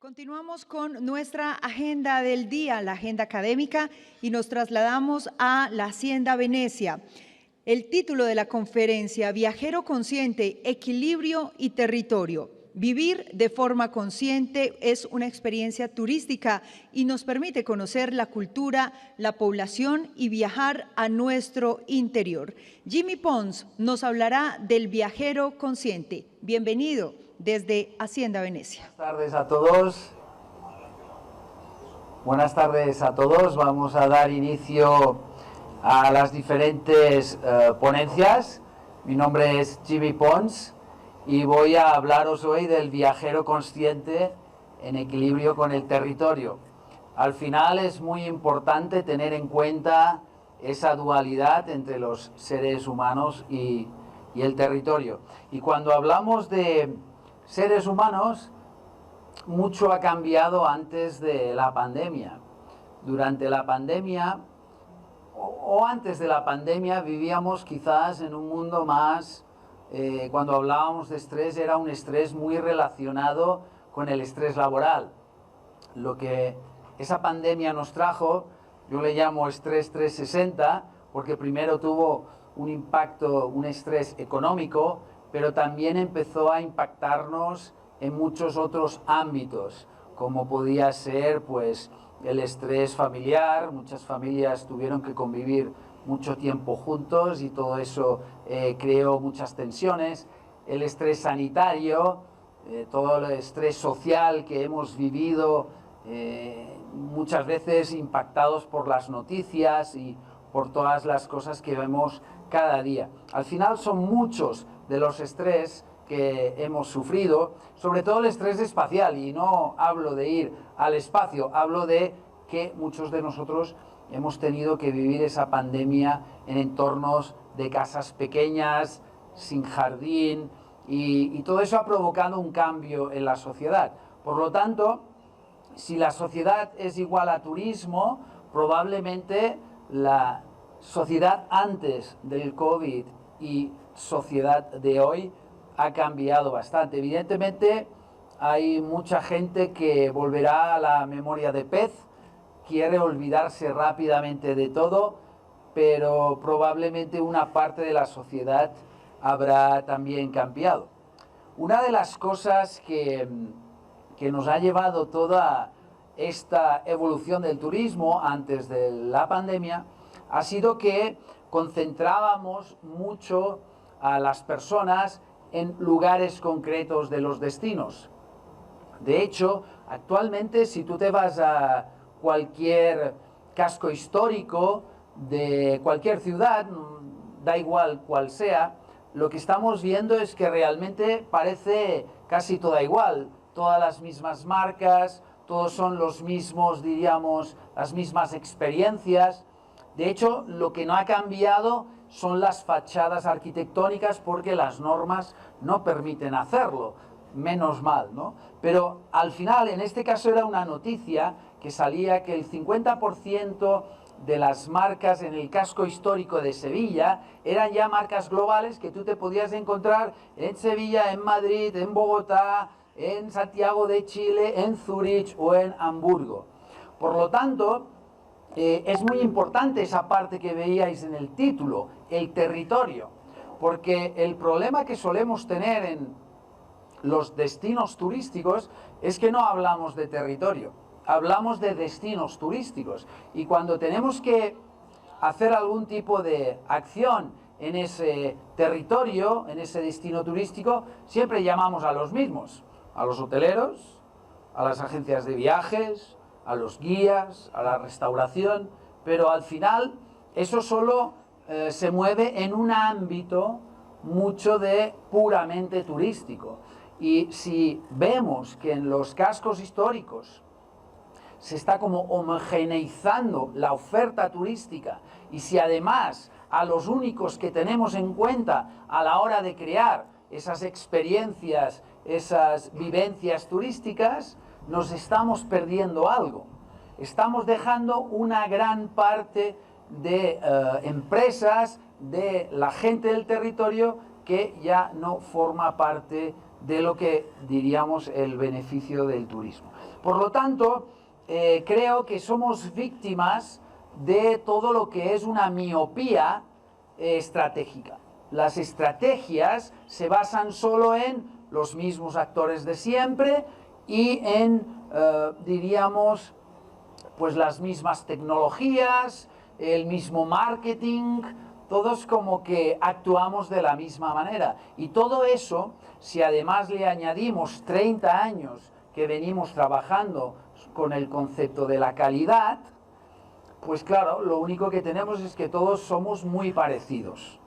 Continuamos con nuestra agenda del día, la agenda académica, y nos trasladamos a la Hacienda Venecia. El título de la conferencia, Viajero Consciente, Equilibrio y Territorio. Vivir de forma consciente es una experiencia turística y nos permite conocer la cultura, la población y viajar a nuestro interior. Jimmy Pons nos hablará del viajero consciente. Bienvenido desde Hacienda Venecia. Buenas tardes a todos. Buenas tardes a todos. Vamos a dar inicio a las diferentes ponencias. Mi nombre es Jimmy Pons y voy a hablaros hoy del viajero consciente en equilibrio con el territorio. Al final es muy importante tener en cuenta esa dualidad entre los seres humanos y el territorio. Y cuando hablamos de seres humanos, mucho ha cambiado antes de la pandemia. Durante la pandemia o antes de la pandemia vivíamos quizás en un mundo más, cuando hablábamos de estrés, era un estrés muy relacionado con el estrés laboral. Lo que esa pandemia nos trajo, yo le llamo estrés 360, porque primero tuvo un impacto, un estrés económico, pero también empezó a impactarnos en muchos otros ámbitos, como podía ser pues el estrés familiar. Muchas familias tuvieron que convivir mucho tiempo juntos y todo eso creó muchas tensiones. El estrés sanitario, todo el estrés social que hemos vivido, muchas veces impactados por las noticias y por todas las cosas que vemos cada día. Al final son muchos de los estrés que hemos sufrido, sobre todo el estrés espacial, y no hablo de ir al espacio, hablo de que muchos de nosotros hemos tenido que vivir esa pandemia en entornos de casas pequeñas, sin jardín, y todo eso ha provocado un cambio en la sociedad. Por lo tanto, si la sociedad es igual a turismo, probablemente la sociedad antes del COVID y sociedad de hoy ha cambiado bastante. Evidentemente hay mucha gente que volverá a la memoria de pez, quiere olvidarse rápidamente de todo, pero probablemente una parte de la sociedad habrá también cambiado. Una de las cosas que nos ha llevado toda esta evolución del turismo antes de la pandemia ha sido que concentrábamos mucho a las personas en lugares concretos de los destinos. De hecho, actualmente si tú te vas a cualquier casco histórico de cualquier ciudad, da igual cuál sea, lo que estamos viendo es que realmente parece casi toda igual, todas las mismas marcas, todos son los mismos, diríamos, las mismas experiencias. De hecho, lo que no ha cambiado son las fachadas arquitectónicas, porque las normas no permiten hacerlo, menos mal, ¿no? Pero al final, en este caso era una noticia que salía que el 50% de las marcas en el casco histórico de Sevilla eran ya marcas globales que tú te podías encontrar en Sevilla, en Madrid, en Bogotá, en Santiago de Chile, en Zúrich o en Hamburgo. Por lo tanto, es muy importante esa parte que veíais en el título, el territorio, porque el problema que solemos tener en los destinos turísticos es que no hablamos de territorio, hablamos de destinos turísticos, y cuando tenemos que hacer algún tipo de acción en ese territorio, en ese destino turístico, siempre llamamos a los mismos, a los hoteleros, a las agencias de viajes, a los guías, a la restauración, pero al final eso solo se mueve en un ámbito mucho de puramente turístico. Y si vemos que en los cascos históricos se está como homogeneizando la oferta turística, y si además a los únicos que tenemos en cuenta a la hora de crear esas experiencias, esas vivencias turísticas, nos estamos perdiendo algo. Estamos dejando una gran parte de empresas, de la gente del territorio, que ya no forma parte de lo que diríamos el beneficio del turismo. Por lo tanto, creo que somos víctimas de todo lo que es una miopía estratégica. Las estrategias se basan solo en los mismos actores de siempre y en, diríamos, pues las mismas tecnologías, el mismo marketing, todos como que actuamos de la misma manera. Y todo eso, si además le añadimos 30 años que venimos trabajando con el concepto de la calidad, pues claro, lo único que tenemos es que todos somos muy parecidos.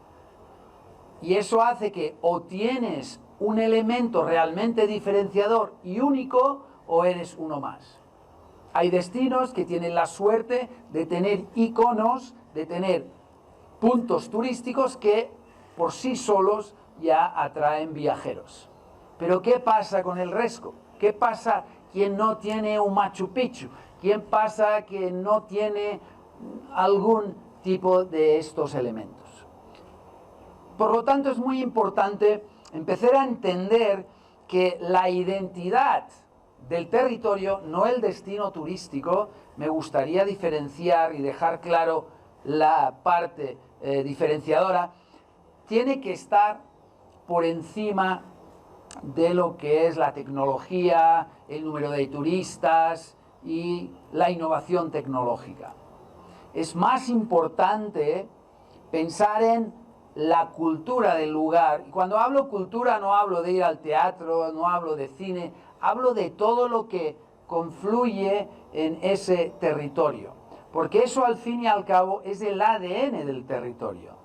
Y eso hace que o tienes un elemento realmente diferenciador y único, o eres uno más. Hay destinos que tienen la suerte de tener iconos, de tener puntos turísticos que por sí solos ya atraen viajeros. Pero ¿qué pasa con el resto? ¿Qué pasa quien no tiene un Machu Picchu? ¿Quién pasa que no tiene algún tipo de estos elementos? Por lo tanto, es muy importante empezar a entender que la identidad del territorio, no el destino turístico, me gustaría diferenciar y dejar claro la parte diferenciadora, tiene que estar por encima de lo que es la tecnología, el número de turistas y la innovación tecnológica. Es más importante pensar en la cultura del lugar. Y cuando hablo cultura no hablo de ir al teatro, no hablo de cine, hablo de todo lo que confluye en ese territorio. Porque eso al fin y al cabo es el ADN del territorio.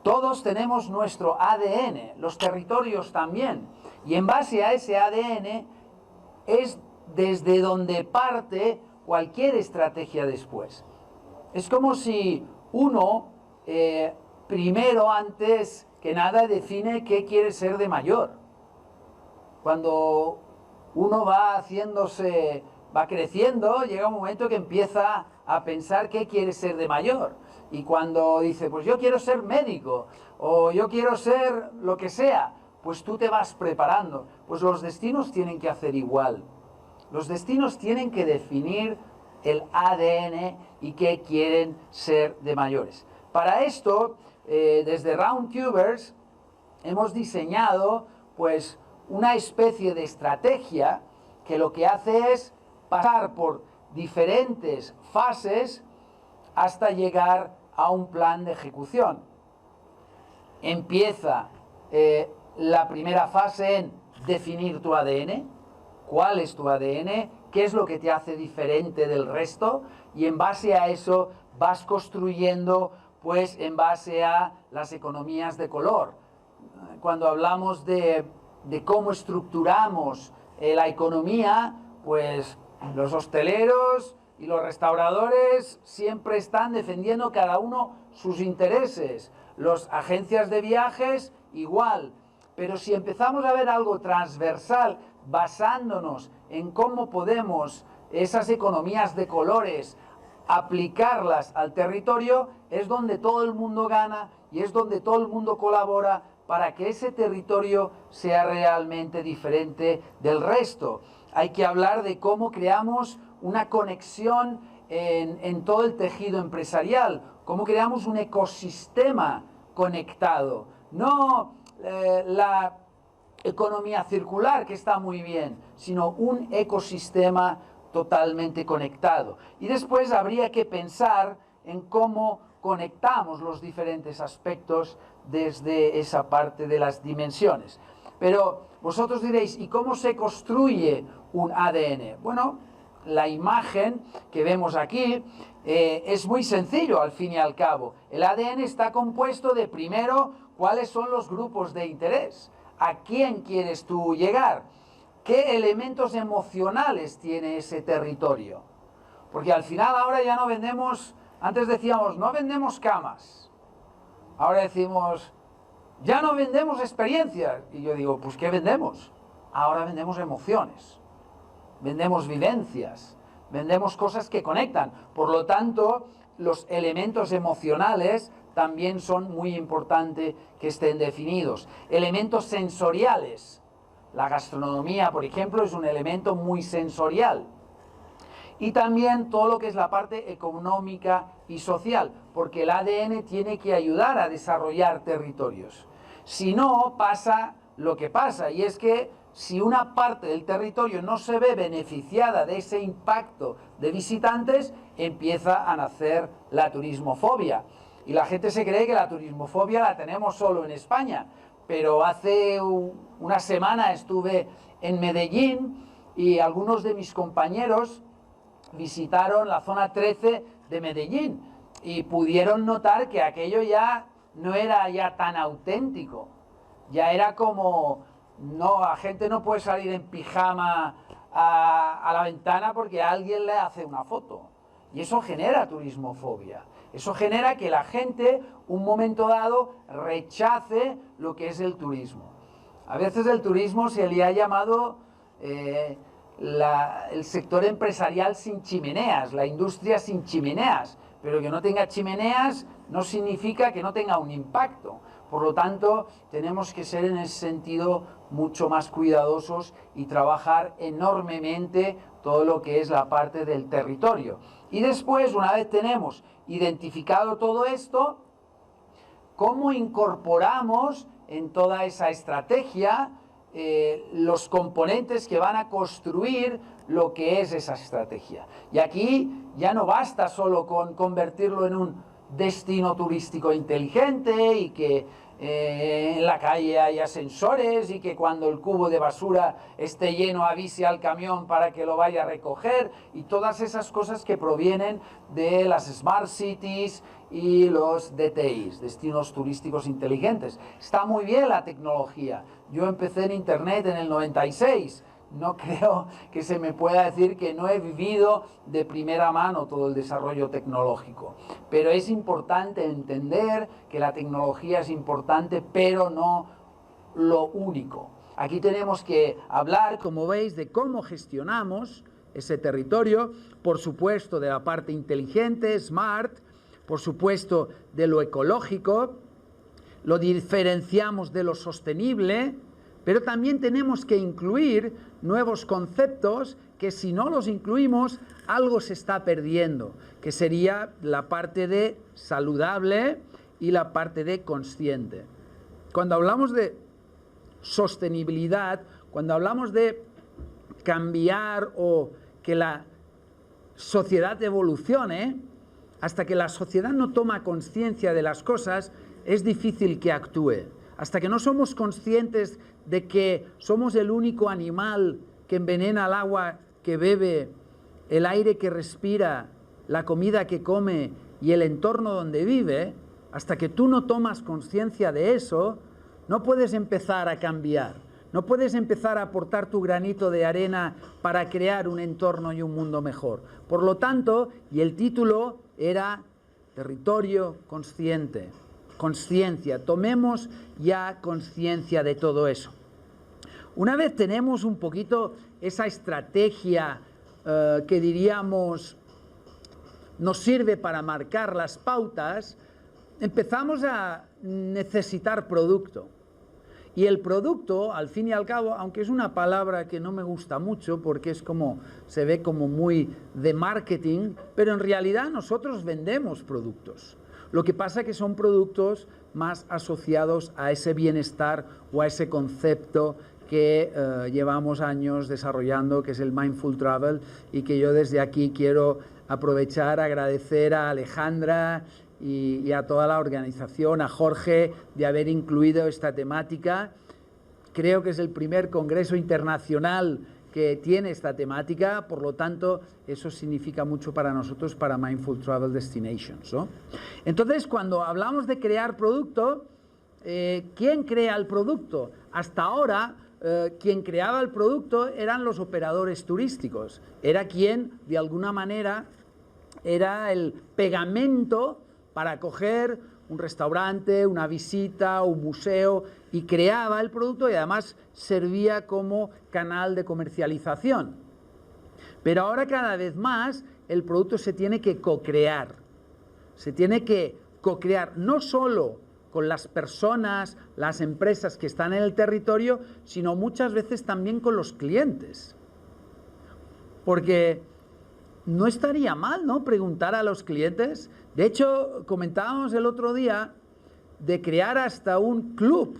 Todos tenemos nuestro ADN, los territorios también. Y en base a ese ADN es desde donde parte cualquier estrategia después. Es como si uno, primero, antes que nada, define qué quiere ser de mayor. Cuando uno va haciéndose, va creciendo, llega un momento que empieza a pensar qué quiere ser de mayor. Y cuando dice, pues yo quiero ser médico, o yo quiero ser lo que sea, pues tú te vas preparando. Pues los destinos tienen que hacer igual. Los destinos tienen que definir el ADN y qué quieren ser de mayores. Para esto, desde Roundtubers hemos diseñado pues una especie de estrategia que lo que hace es pasar por diferentes fases hasta llegar a un plan de ejecución. Empieza la primera fase en definir tu ADN, cuál es tu ADN, qué es lo que te hace diferente del resto, y en base a eso vas construyendo, pues en base a las economías de color. Cuando hablamos de cómo estructuramos la economía, pues los hosteleros y los restauradores siempre están defendiendo cada uno sus intereses. Las agencias de viajes igual. Pero si empezamos a ver algo transversal, basándonos en cómo podemos esas economías de colores aplicarlas al territorio, es donde todo el mundo gana y es donde todo el mundo colabora para que ese territorio sea realmente diferente del resto. Hay que hablar de cómo creamos una conexión en todo el tejido empresarial, cómo creamos un ecosistema conectado. No la economía circular, que está muy bien, sino un ecosistema totalmente conectado. Y después habría que pensar en cómo conectamos los diferentes aspectos desde esa parte de las dimensiones. Pero vosotros diréis, ¿y cómo se construye un ADN? Bueno, la imagen que vemos aquí es muy sencillo al fin y al cabo. El ADN está compuesto de, primero, cuáles son los grupos de interés, a quién quieres tú llegar, qué elementos emocionales tiene ese territorio. Porque al final ahora ya no vendemos, antes decíamos, no vendemos camas, ahora decimos, ya no vendemos experiencias. Y yo digo, pues ¿qué vendemos? Ahora vendemos emociones, vendemos vivencias, vendemos cosas que conectan. Por lo tanto, los elementos emocionales también son muy importantes que estén definidos. Elementos sensoriales. La gastronomía, por ejemplo, es un elemento muy sensorial. Y también todo lo que es la parte económica y social, porque el ADN tiene que ayudar a desarrollar territorios. Si no, pasa lo que pasa, y es que si una parte del territorio no se ve beneficiada de ese impacto de visitantes, empieza a nacer la turismofobia. Y la gente se cree que la turismofobia la tenemos solo en España, pero hace una semana estuve en Medellín y algunos de mis compañeros visitaron la zona 13 de Medellín y pudieron notar que aquello ya no era ya tan auténtico. Ya era como, no, la gente no puede salir en pijama a la ventana porque alguien le hace una foto. Y eso genera turismofobia. Eso genera que la gente, un momento dado, rechace lo que es el turismo. A veces el turismo se le ha llamado el sector empresarial sin chimeneas, la industria sin chimeneas, pero que no tenga chimeneas no significa que no tenga un impacto. Por lo tanto, tenemos que ser en ese sentido mucho más cuidadosos y trabajar enormemente todo lo que es la parte del territorio. Y después, una vez tenemos identificado todo esto, ¿cómo incorporamos en toda esa estrategia los componentes que van a construir lo que es esa estrategia? Y aquí ya no basta solo con convertirlo en un destino turístico inteligente y que en la calle haya sensores y que cuando el cubo de basura esté lleno avise al camión para que lo vaya a recoger, y todas esas cosas que provienen de las Smart Cities y los DTIs, destinos turísticos inteligentes. Está muy bien la tecnología. Yo empecé en Internet en el 96. No creo que se me pueda decir que no he vivido de primera mano todo el desarrollo tecnológico. Pero es importante entender que la tecnología es importante, pero no lo único. Aquí tenemos que hablar, como veis, de cómo gestionamos ese territorio, por supuesto de la parte inteligente, smart, por supuesto de lo ecológico, lo diferenciamos de lo sostenible, pero también tenemos que incluir nuevos conceptos que si no los incluimos, algo se está perdiendo, que sería la parte de saludable y la parte de consciente. Cuando hablamos de sostenibilidad, cuando hablamos de cambiar o que la sociedad evolucione, hasta que la sociedad no toma conciencia de las cosas, es difícil que actúe. Hasta que no somos conscientes de que somos el único animal que envenena el agua que bebe, el aire que respira, la comida que come y el entorno donde vive, hasta que tú no tomas conciencia de eso, no puedes empezar a cambiar, no puedes empezar a aportar tu granito de arena para crear un entorno y un mundo mejor. Por lo tanto, y el título era Territorio Consciente. Conciencia, tomemos ya conciencia de todo eso. Una vez tenemos un poquito esa estrategia que diríamos nos sirve para marcar las pautas, empezamos a necesitar producto. Y el producto, al fin y al cabo, aunque es una palabra que no me gusta mucho porque es como, se ve como muy de marketing, pero en realidad nosotros vendemos productos. Lo que pasa es que son productos más asociados a ese bienestar o a ese concepto que llevamos años desarrollando, que es el Mindful Travel, y que yo desde aquí quiero aprovechar, agradecer a Alejandra y a toda la organización, a Jorge, de haber incluido esta temática. Creo que es el primer congreso internacional que tiene esta temática, por lo tanto, eso significa mucho para nosotros, para Mindful Travel Destinations, ¿no? Entonces, cuando hablamos de crear producto, ¿quién crea el producto? Hasta ahora, quien creaba el producto eran los operadores turísticos, era quien, de alguna manera, era el pegamento para coger un restaurante, una visita, un museo, y creaba el producto y además servía como canal de comercialización. Pero ahora cada vez más el producto se tiene que co-crear. Se tiene que co-crear no solo con las personas, las empresas que están en el territorio, sino muchas veces también con los clientes. Porque no estaría mal, ¿no?, preguntar a los clientes. De hecho, comentábamos el otro día de crear hasta un club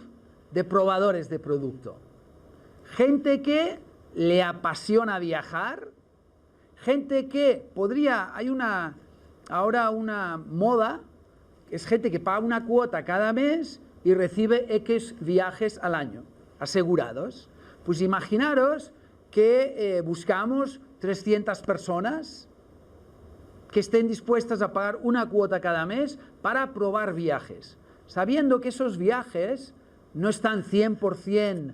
de probadores de producto. Gente que le apasiona viajar, gente que ahora una moda, es gente que paga una cuota cada mes y recibe X viajes al año, asegurados. Pues imaginaros que buscamos 300 personas que estén dispuestas a pagar una cuota cada mes para probar viajes, sabiendo que esos viajes no están 100%,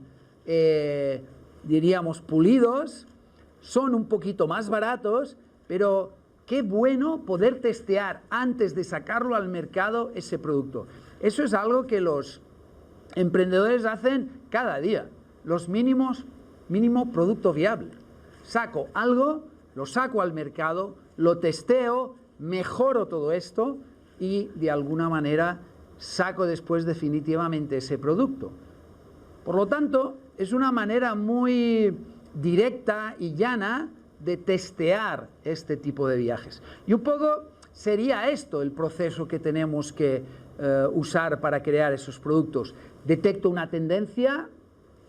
diríamos, pulidos, son un poquito más baratos, pero qué bueno poder testear antes de sacarlo al mercado ese producto. Eso es algo que los emprendedores hacen cada día, mínimo producto viable. Saco algo, lo saco al mercado, lo testeo, mejoro todo esto y de alguna manera saco después definitivamente ese producto. Por lo tanto, es una manera muy directa y llana de testear este tipo de viajes. Y un poco sería esto el proceso que tenemos que usar para crear esos productos. Detecto una tendencia,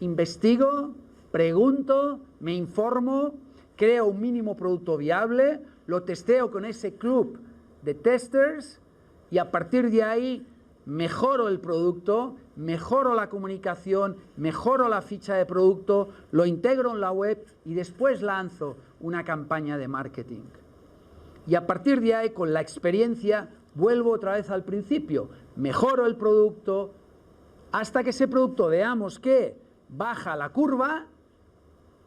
investigo, pregunto, me informo, creo un mínimo producto viable, lo testeo con ese club de testers y a partir de ahí mejoro el producto, mejoro la comunicación, mejoro la ficha de producto, lo integro en la web y después lanzo una campaña de marketing. Y a partir de ahí, con la experiencia, vuelvo otra vez al principio, mejoro el producto hasta que ese producto veamos que baja la curva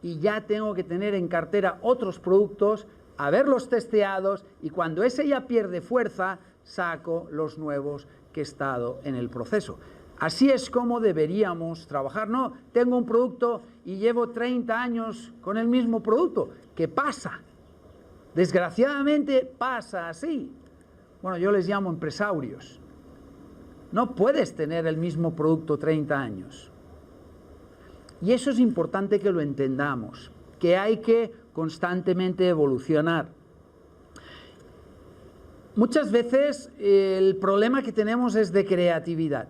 y ya tengo que tener en cartera otros productos, haberlos testeados y cuando ese ya pierde fuerza, saco los nuevos que he estado en el proceso. Así es como deberíamos trabajar. No, tengo un producto y llevo 30 años con el mismo producto. ¿Qué pasa? Desgraciadamente pasa así. Bueno, yo les llamo empresarios. No puedes tener el mismo producto 30 años. Y eso es importante que lo entendamos, que hay que constantemente evolucionar. Muchas veces el problema que tenemos es de creatividad.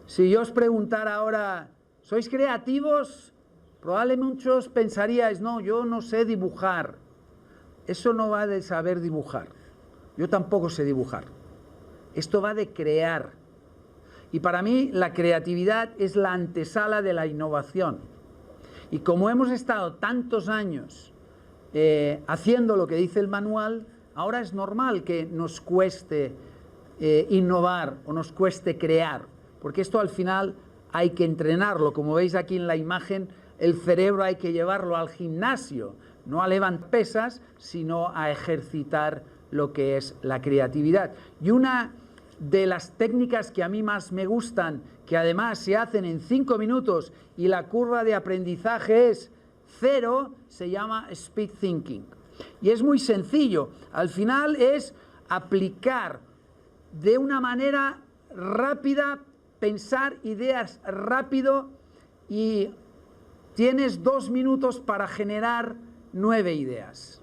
Si yo os preguntara ahora, ¿sois creativos? Probablemente muchos pensaríais, no, yo no sé dibujar. Eso no va de saber dibujar. Yo tampoco sé dibujar. Esto va de crear. Y para mí la creatividad es la antesala de la innovación. Y como hemos estado tantos años haciendo lo que dice el manual, ahora es normal que nos cueste innovar o nos cueste crear, porque esto al final hay que entrenarlo. Como veis aquí en la imagen, el cerebro hay que llevarlo al gimnasio, no a levantar pesas, sino a ejercitar lo que es la creatividad. Y una de las técnicas que a mí más me gustan, que además se hacen en 5 minutos y la curva de aprendizaje es 0, se llama speed thinking. Y es muy sencillo. Al final es aplicar de una manera rápida, pensar ideas rápido y tienes 2 minutos para generar 9 ideas.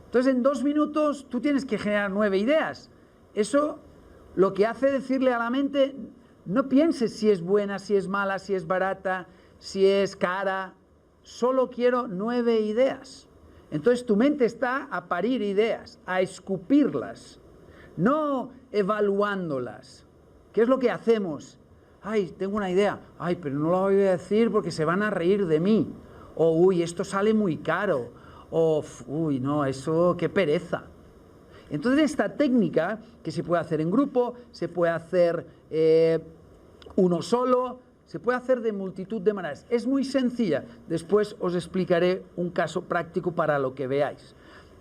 Entonces en 2 minutos tú tienes que generar 9 ideas. Eso lo que hace decirle a la mente, no pienses si es buena, si es mala, si es barata, si es cara. Solo quiero 9 ideas. Entonces tu mente está a parir ideas, a escupirlas, no evaluándolas. ¿Qué es lo que hacemos? Ay, tengo una idea. Ay, pero no la voy a decir porque se van a reír de mí. O, uy, esto sale muy caro. O, uy, no, eso, qué pereza. Entonces esta técnica, que se puede hacer en grupo, se puede hacer uno solo, se puede hacer de multitud de maneras. Es muy sencilla. Después os explicaré un caso práctico para lo que veáis.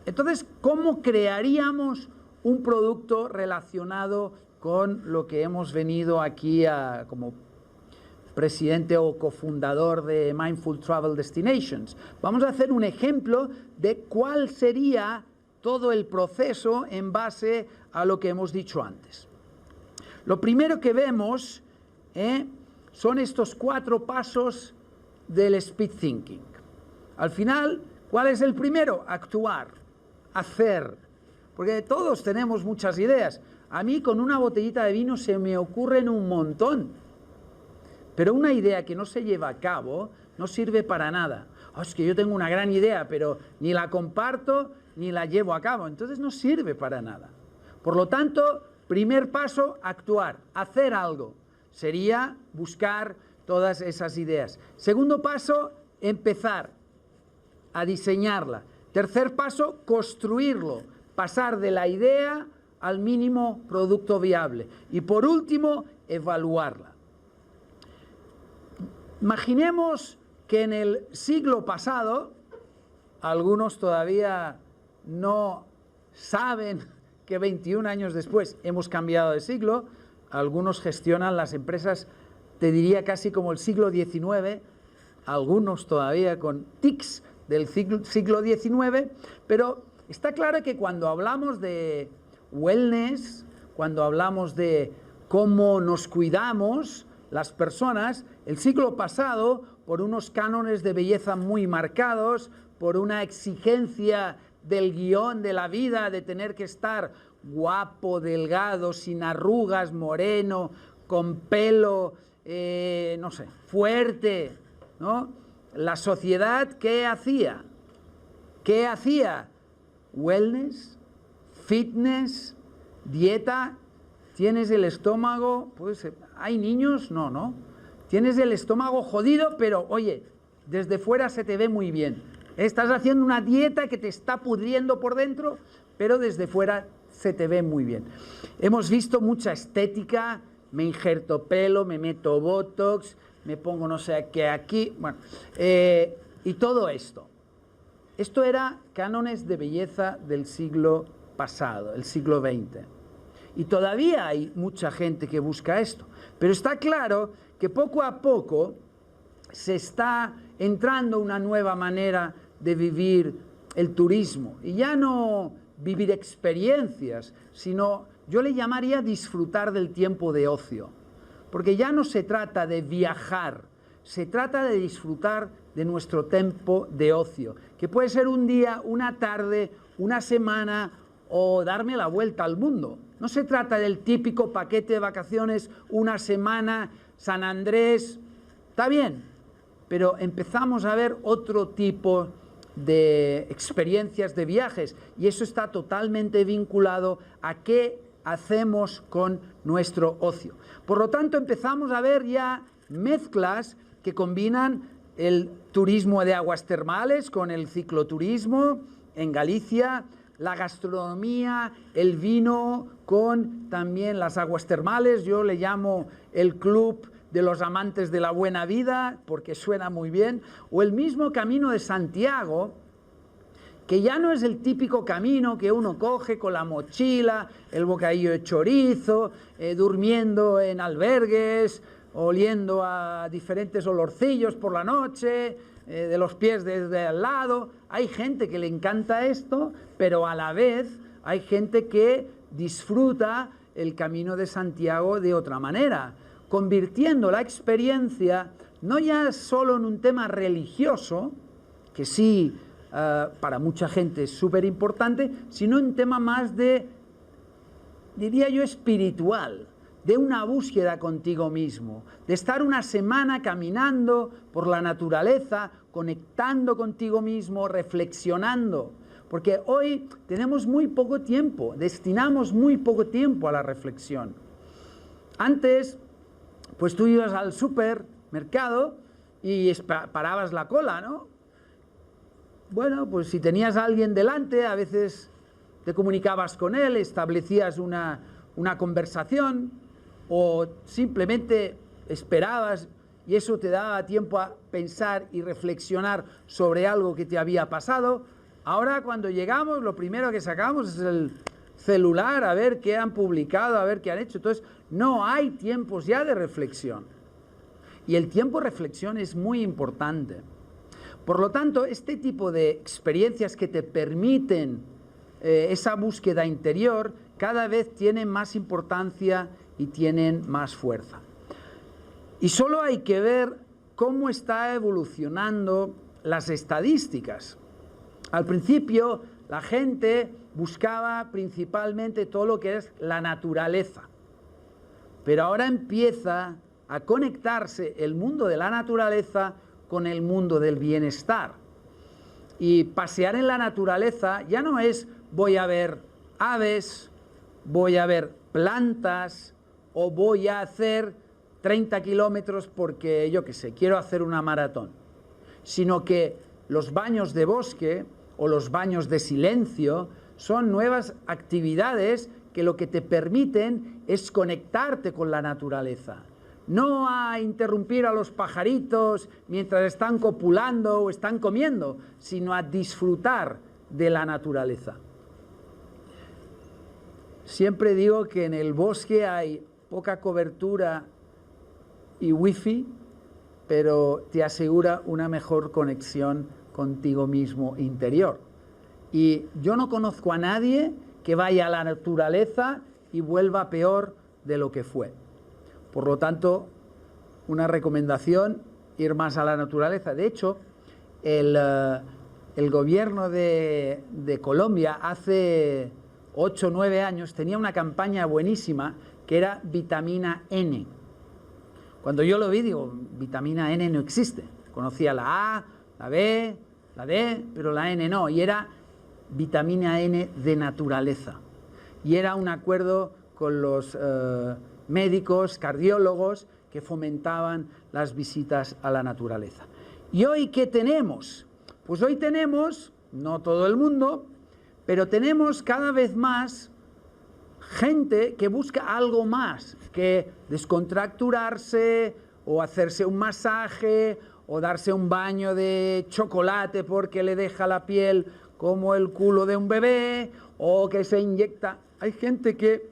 Entonces, ¿cómo crearíamos un producto relacionado con lo que hemos venido aquí como presidente o cofundador de Mindful Travel Destinations? Vamos a hacer un ejemplo de cuál sería todo el proceso en base a lo que hemos dicho antes. Lo primero que vemos son estos 4 pasos del speed thinking. Al final, ¿cuál es el primero? Actuar, hacer. Porque todos tenemos muchas ideas. A mí con una botellita de vino se me ocurren un montón. Pero una idea que no se lleva a cabo no sirve para nada. Oh, es que yo tengo una gran idea, pero ni la comparto ni la llevo a cabo. Entonces no sirve para nada. Por lo tanto, primer paso, actuar, hacer algo. Sería buscar todas esas ideas. Segundo paso, empezar a diseñarla. Tercer paso, construirlo, pasar de la idea al mínimo producto viable. Y por último, evaluarla. Imaginemos que en el siglo pasado, algunos todavía no saben que 21 años después hemos cambiado de siglo. Algunos gestionan las empresas, te diría casi como el siglo XIX, algunos todavía con tics del siglo XIX, pero está claro que cuando hablamos de wellness, cuando hablamos de cómo nos cuidamos las personas, el siglo pasado, por unos cánones de belleza muy marcados, por una exigencia del guión de la vida, de tener que estar guapo, delgado, sin arrugas, moreno, con pelo, no sé, fuerte, ¿no? La sociedad, ¿qué hacía? ¿Qué hacía? Wellness, fitness, dieta. ¿Tienes el estómago? Pues, ¿hay niños? No, no. Tienes el estómago jodido, pero oye, desde fuera se te ve muy bien. Estás haciendo una dieta que te está pudriendo por dentro, pero desde fuera se te ve muy bien. Hemos visto mucha estética, me injerto pelo, me meto botox, me pongo no sé qué aquí, bueno, y todo esto. Esto era cánones de belleza del siglo pasado, el siglo XX. Y todavía hay mucha gente que busca esto. Pero está claro que poco a poco se está entrando una nueva manera de vivir el turismo. Y ya no vivir experiencias, sino yo le llamaría disfrutar del tiempo de ocio. Porque ya no se trata de viajar, se trata de disfrutar de nuestro tiempo de ocio. Que puede ser un día, una tarde, una semana o darme la vuelta al mundo. No se trata del típico paquete de vacaciones, una semana, San Andrés, está bien, pero empezamos a ver otro tipo de experiencias de viajes y eso está totalmente vinculado a qué hacemos con nuestro ocio. Por lo tanto, empezamos a ver ya mezclas que combinan el turismo de aguas termales con el cicloturismo en Galicia, la gastronomía, el vino con también las aguas termales. Yo le llamo el club de los amantes de la buena vida porque suena muy bien, o el mismo Camino de Santiago, que ya no es el típico camino que uno coge con la mochila, el bocadillo de chorizo, durmiendo en albergues, oliendo a diferentes olorcillos por la noche, de los pies desde al lado. Hay gente que le encanta esto, pero a la vez hay gente que disfruta el Camino de Santiago de otra manera, convirtiendo la experiencia no ya solo en un tema religioso, que sí, para mucha gente es súper importante, sino en un tema más de, diría yo, espiritual, de una búsqueda contigo mismo, de estar una semana caminando por la naturaleza, conectando contigo mismo, reflexionando, porque hoy tenemos muy poco tiempo, destinamos muy poco tiempo a la reflexión. Antes, pues tú ibas al supermercado y parabas la cola, ¿no? Bueno, pues si tenías a alguien delante, a veces te comunicabas con él, establecías una conversación, o simplemente esperabas y eso te daba tiempo a pensar y reflexionar sobre algo que te había pasado. Ahora cuando llegamos, lo primero que sacamos es el celular, a ver qué han publicado, a ver qué han hecho. Entonces, no hay tiempos ya de reflexión. Y el tiempo de reflexión es muy importante. Por lo tanto, este tipo de experiencias que te permiten esa búsqueda interior, cada vez tienen más importancia y tienen más fuerza. Y solo hay que ver cómo está evolucionando las estadísticas. Al principio la gente buscaba principalmente todo lo que es la naturaleza, pero ahora empieza a conectarse el mundo de la naturaleza con el mundo del bienestar. Y pasear en la naturaleza ya no es voy a ver aves, voy a ver plantas o voy a hacer 30 kilómetros porque, yo qué sé, quiero hacer una maratón, sino que los baños de bosque o los baños de silencio son nuevas actividades que lo que te permiten es conectarte con la naturaleza. No a interrumpir a los pajaritos mientras están copulando o están comiendo, sino a disfrutar de la naturaleza. Siempre digo que en el bosque hay poca cobertura y wifi, pero te asegura una mejor conexión contigo mismo interior. Y yo no conozco a nadie que vaya a la naturaleza y vuelva peor de lo que fue. Por lo tanto, una recomendación, ir más a la naturaleza. De hecho, el gobierno de Colombia hace 8 o 9 años tenía una campaña buenísima que era vitamina N. Cuando yo lo vi, digo, vitamina N no existe. Conocía la A, la B, la D, pero la N no. Y era vitamina N de naturaleza. Y era un acuerdo con los médicos, cardiólogos, que fomentaban las visitas a la naturaleza. ¿Y hoy qué tenemos? Pues hoy tenemos, no todo el mundo, pero tenemos cada vez más gente que busca algo más que descontracturarse o hacerse un masaje o darse un baño de chocolate porque le deja la piel como el culo de un bebé o que se inyecta. Hay gente que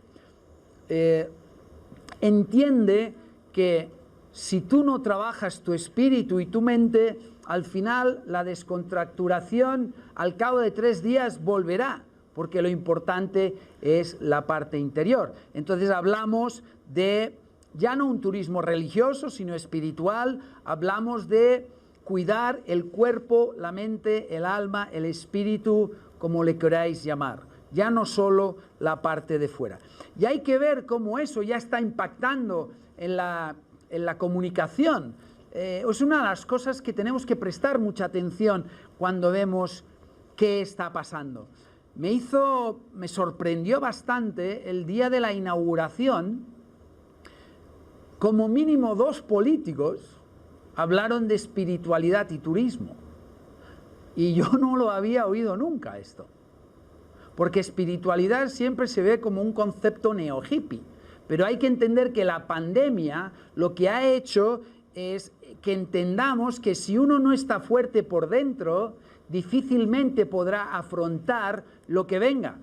entiende que si tú no trabajas tu espíritu y tu mente, al final la descontracturación al cabo de 3 días volverá, porque lo importante es la parte interior. Entonces hablamos de ya no un turismo religioso, sino espiritual, hablamos de cuidar el cuerpo, la mente, el alma, el espíritu, como le queráis llamar, ya no solo la parte de fuera. Y hay que ver cómo eso ya está impactando en la comunicación. Es una de las cosas que tenemos que prestar mucha atención cuando vemos qué está pasando. Me sorprendió bastante el día de la inauguración, como mínimo 2 políticos hablaron de espiritualidad y turismo. Y yo no lo había oído nunca esto. Porque espiritualidad siempre se ve como un concepto neo-hippie. Pero hay que entender que la pandemia lo que ha hecho es que entendamos que si uno no está fuerte por dentro, difícilmente podrá afrontar lo que venga.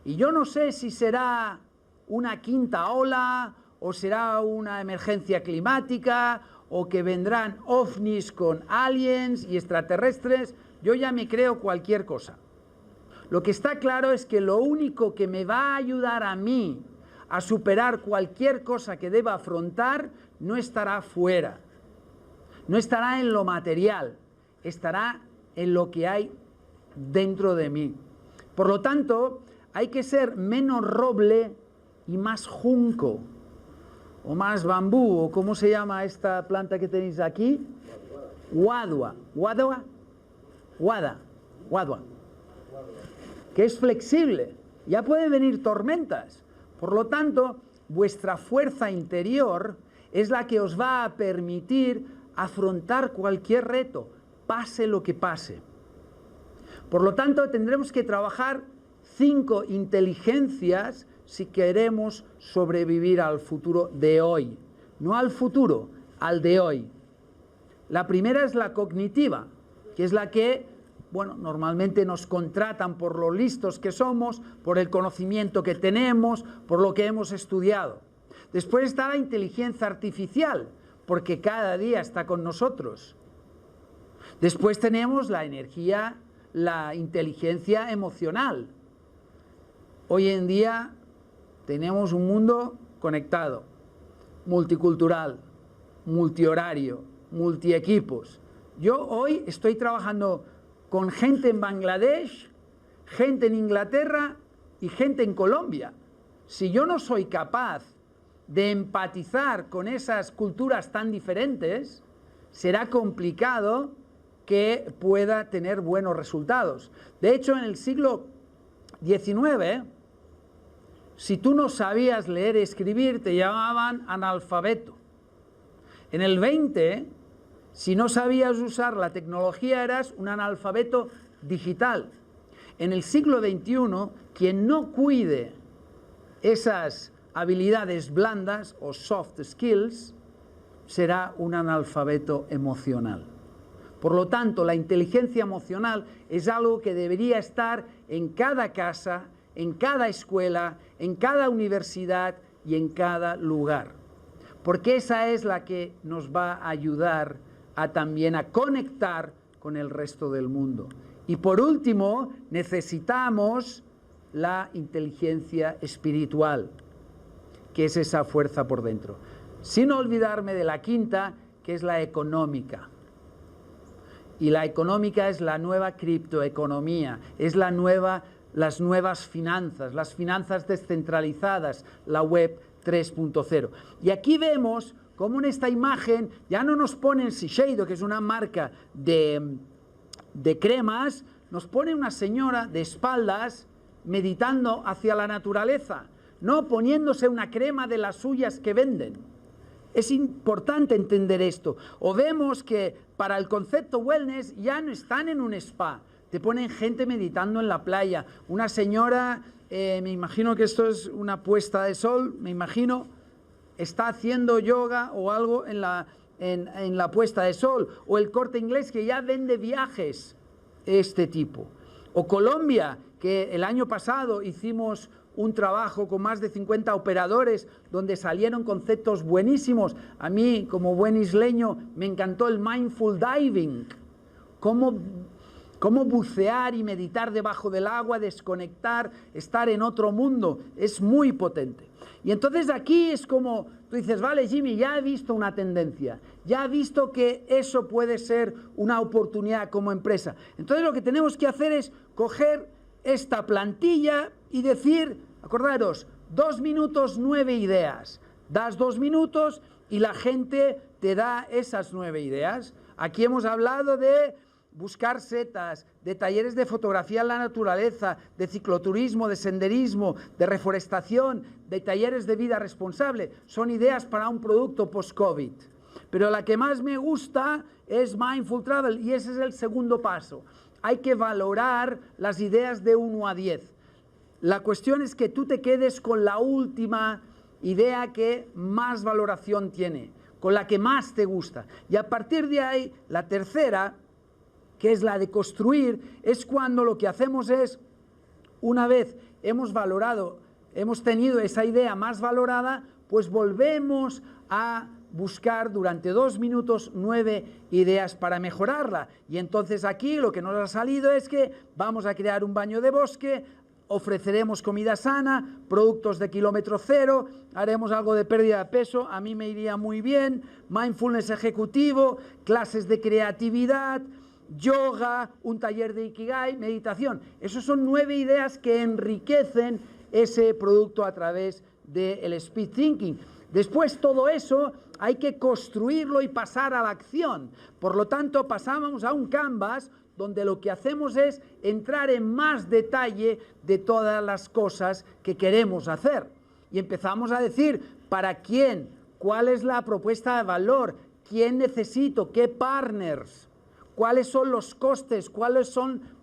Y yo no sé si será una 5ª ola o será una emergencia climática o que vendrán ovnis con aliens y extraterrestres. Yo ya me creo cualquier cosa. Lo que está claro es que lo único que me va a ayudar a mí a superar cualquier cosa que deba afrontar no estará fuera, no estará en lo material, estará en lo que hay dentro de mí. Por lo tanto, hay que ser menos roble y más junco, o más bambú, o ¿cómo se llama esta planta que tenéis aquí? Guadua, que es flexible, ya pueden venir tormentas. Por lo tanto, vuestra fuerza interior es la que os va a permitir afrontar cualquier reto, pase lo que pase. Por lo tanto, tendremos que trabajar 5 inteligencias si queremos sobrevivir al futuro de hoy. No al futuro, al de hoy. La primera es la cognitiva, que es la que, bueno, normalmente nos contratan por lo listos que somos, por el conocimiento que tenemos, por lo que hemos estudiado. Después está la inteligencia artificial, porque cada día está con nosotros. Después tenemos la energía, la inteligencia emocional. Hoy en día tenemos un mundo conectado, multicultural, multihorario, multiequipos. Yo hoy estoy trabajando con gente en Bangladesh, gente en Inglaterra y gente en Colombia. Si yo no soy capaz de empatizar con esas culturas tan diferentes, será complicado que pueda tener buenos resultados. De hecho, en el siglo XIX, si tú no sabías leer y escribir, te llamaban analfabeto. En el XX, si no sabías usar la tecnología, eras un analfabeto digital. En el siglo XXI, quien no cuide esas habilidades blandas o soft skills, será un analfabeto emocional. Por lo tanto, la inteligencia emocional es algo que debería estar en cada casa, en cada escuela, en cada universidad y en cada lugar. Porque esa es la que nos va a ayudar también a conectar con el resto del mundo. Y por último, necesitamos la inteligencia espiritual, que es esa fuerza por dentro. Sin olvidarme de la quinta, que es la económica. Y la económica es la nueva criptoeconomía, es las nuevas finanzas, las finanzas descentralizadas, la web 3.0. Y aquí vemos cómo en esta imagen ya no nos ponen Shiseido, que es una marca de cremas, nos pone una señora de espaldas meditando hacia la naturaleza, no poniéndose una crema de las suyas que venden. Es importante entender esto. O vemos que para el concepto wellness ya no están en un spa, te ponen gente meditando en la playa. Una señora, me imagino que esto es una puesta de sol, me imagino, está haciendo yoga o algo en la puesta de sol. O el Corte Inglés, que ya vende viajes este tipo. O Colombia, que el año pasado hicimos un trabajo con más de 50 operadores donde salieron conceptos buenísimos. A mí, como buen isleño, me encantó el mindful diving. Cómo bucear y meditar debajo del agua, desconectar, estar en otro mundo. Es muy potente. Y entonces aquí es como, tú dices, vale, Jimmy, ya he visto una tendencia. Ya he visto que eso puede ser una oportunidad como empresa. Entonces lo que tenemos que hacer es coger esta plantilla y decir, acordaros, 2 minutos, 9 ideas. Das 2 minutos y la gente te da esas 9 ideas. Aquí hemos hablado de buscar setas, de talleres de fotografía en la naturaleza, de cicloturismo, de senderismo, de reforestación, de talleres de vida responsable. Son ideas para un producto post-COVID. Pero la que más me gusta es Mindful Travel y ese es el segundo paso. Hay que valorar las ideas de 1 a 10. La cuestión es que tú te quedes con la última idea que más valoración tiene, con la que más te gusta. Y a partir de ahí, la tercera, que es la de construir, es cuando lo que hacemos es, una vez hemos valorado, hemos tenido esa idea más valorada, pues volvemos a buscar durante 2 minutos 9 ideas para mejorarla. Y entonces aquí lo que nos ha salido es que vamos a crear un baño de bosque, ofreceremos comida sana, productos de kilómetro cero, haremos algo de pérdida de peso, a mí me iría muy bien, mindfulness ejecutivo, clases de creatividad, yoga, un taller de Ikigai, meditación. Esos son 9 ideas que enriquecen ese producto a través del speed thinking. Después todo eso hay que construirlo y pasar a la acción. Por lo tanto, pasamos a un canvas donde lo que hacemos es entrar en más detalle de todas las cosas que queremos hacer. Y empezamos a decir, ¿para quién? ¿Cuál es la propuesta de valor? ¿Quién necesito? ¿Qué partners? ¿Cuáles son los costes? ¿Cuáles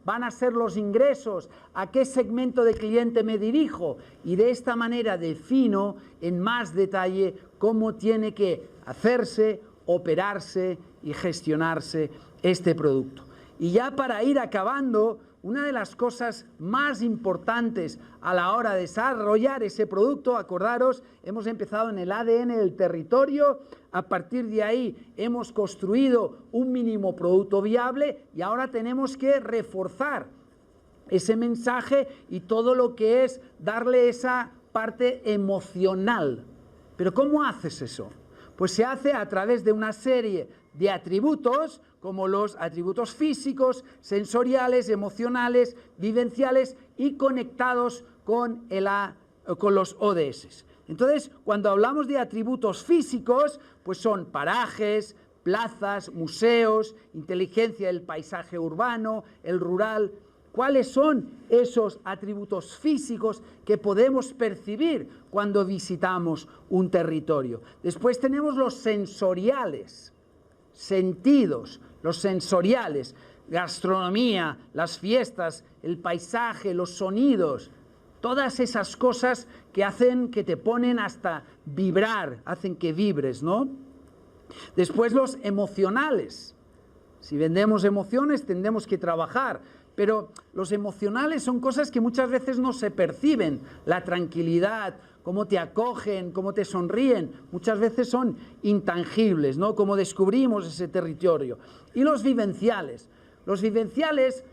van a ser los ingresos? ¿A qué segmento de cliente me dirijo? Y de esta manera defino en más detalle cómo tiene que hacerse, operarse y gestionarse este producto. Y ya para ir acabando, una de las cosas más importantes a la hora de desarrollar ese producto, acordaros, hemos empezado en el ADN del territorio, a partir de ahí hemos construido un mínimo producto viable y ahora tenemos que reforzar ese mensaje y todo lo que es darle esa parte emocional Pero ¿cómo haces eso? Pues se hace a través de una serie de atributos, como los atributos físicos, sensoriales, emocionales, vivenciales y conectados con los ODS. Entonces, cuando hablamos de atributos físicos, pues son parajes, plazas, museos, inteligencia del paisaje urbano, el rural. ¿Cuáles son esos atributos físicos que podemos percibir cuando visitamos un territorio? Después tenemos los sensoriales, sentidos, los sensoriales, gastronomía, las fiestas, el paisaje, los sonidos, todas esas cosas que hacen, que te ponen hasta vibrar, hacen que vibres, ¿no? Después los emocionales. Si vendemos emociones, tendremos que trabajar. Pero los emocionales son cosas que muchas veces no se perciben. La tranquilidad, cómo te acogen, cómo te sonríen, muchas veces son intangibles, ¿no? Cómo descubrimos ese territorio. Y los vivenciales. Los vivenciales,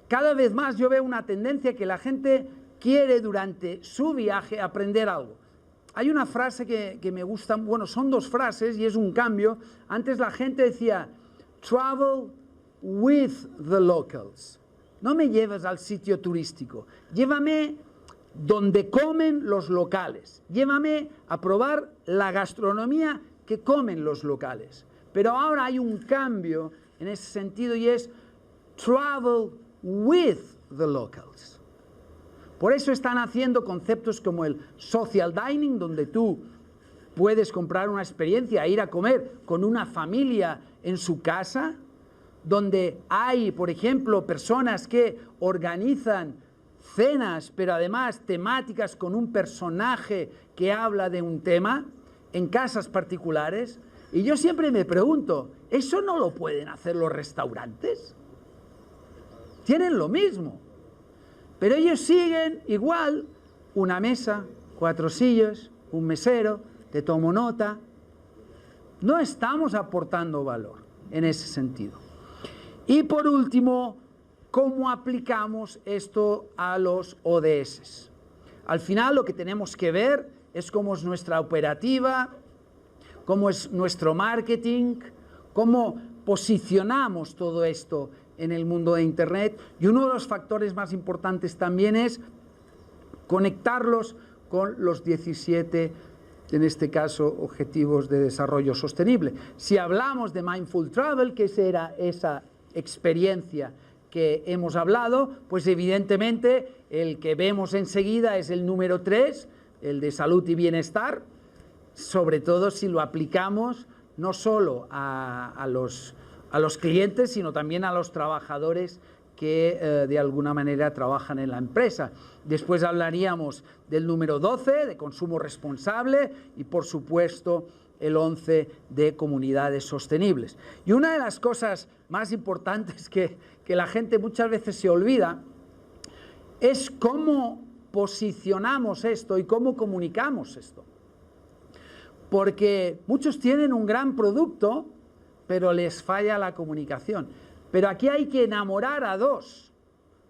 cada vez más yo veo una tendencia que la gente quiere durante su viaje aprender algo. Hay una frase que me gusta, bueno, son dos frases y es un cambio. Antes la gente decía, travel with the locals. No me lleves al sitio turístico, llévame donde comen los locales, llévame a probar la gastronomía que comen los locales. Pero ahora hay un cambio en ese sentido y es travel with the locals. Por eso están haciendo conceptos como el social dining, donde tú puedes comprar una experiencia, ir a comer con una familia en su casa, donde hay, por ejemplo, personas que organizan cenas, pero además temáticas con un personaje que habla de un tema, en casas particulares. Y yo siempre me pregunto, ¿eso no lo pueden hacer los restaurantes? Tienen lo mismo, pero ellos siguen igual, una mesa, 4 sillas, un mesero, te tomo nota. No estamos aportando valor en ese sentido. Y por último, ¿cómo aplicamos esto a los ODS? Al final lo que tenemos que ver es cómo es nuestra operativa, cómo es nuestro marketing, cómo posicionamos todo esto en el mundo de Internet. Y uno de los factores más importantes también es conectarlos con los 17, en este caso, Objetivos de Desarrollo Sostenible. Si hablamos de Mindful Travel, que era esa experiencia que hemos hablado, pues evidentemente el que vemos enseguida es el número 3, el de salud y bienestar, sobre todo si lo aplicamos no solo a los clientes, sino también a los trabajadores que de alguna manera trabajan en la empresa. Después hablaríamos del número 12, de consumo responsable, y por supuesto el 11 de comunidades sostenibles. Y una de las cosas más importantes que la gente muchas veces se olvida es cómo posicionamos esto y cómo comunicamos esto. Porque muchos tienen un gran producto, pero les falla la comunicación. Pero aquí hay que enamorar a dos,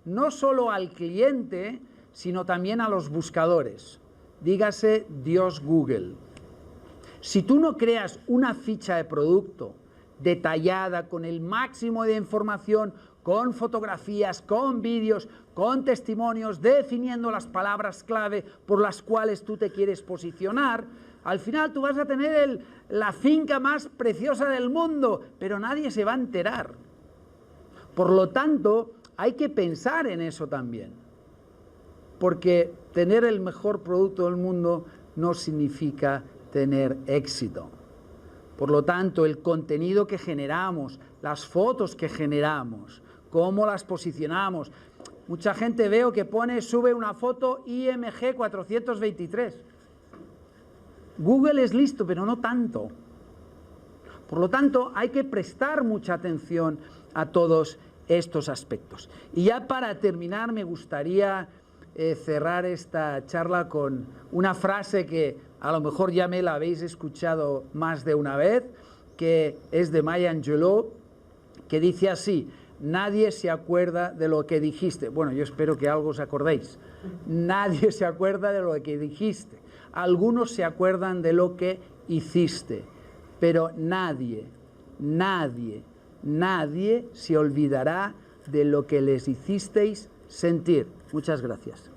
no solo al cliente, sino también a los buscadores. Dígase Dios Google. Si tú no creas una ficha de producto detallada, con el máximo de información, con fotografías, con vídeos, con testimonios, definiendo las palabras clave por las cuales tú te quieres posicionar, al final tú vas a tener la finca más preciosa del mundo, pero nadie se va a enterar. Por lo tanto, hay que pensar en eso también, porque tener el mejor producto del mundo no significa tener éxito. Por lo tanto, el contenido que generamos, las fotos que generamos, cómo las posicionamos. Mucha gente veo que sube una foto IMG 423. Google es listo, pero no tanto. Por lo tanto, hay que prestar mucha atención a todos estos aspectos. Y ya para terminar, me gustaría cerrar esta charla con una frase que a lo mejor ya me la habéis escuchado más de una vez, que es de Maya Angelou, que dice así: nadie se acuerda de lo que dijiste. Bueno, yo espero que algo os acordéis. Nadie se acuerda de lo que dijiste. algunos se acuerdan de lo que hiciste, pero nadie se olvidará de lo que les hicisteis sentir. Muchas gracias.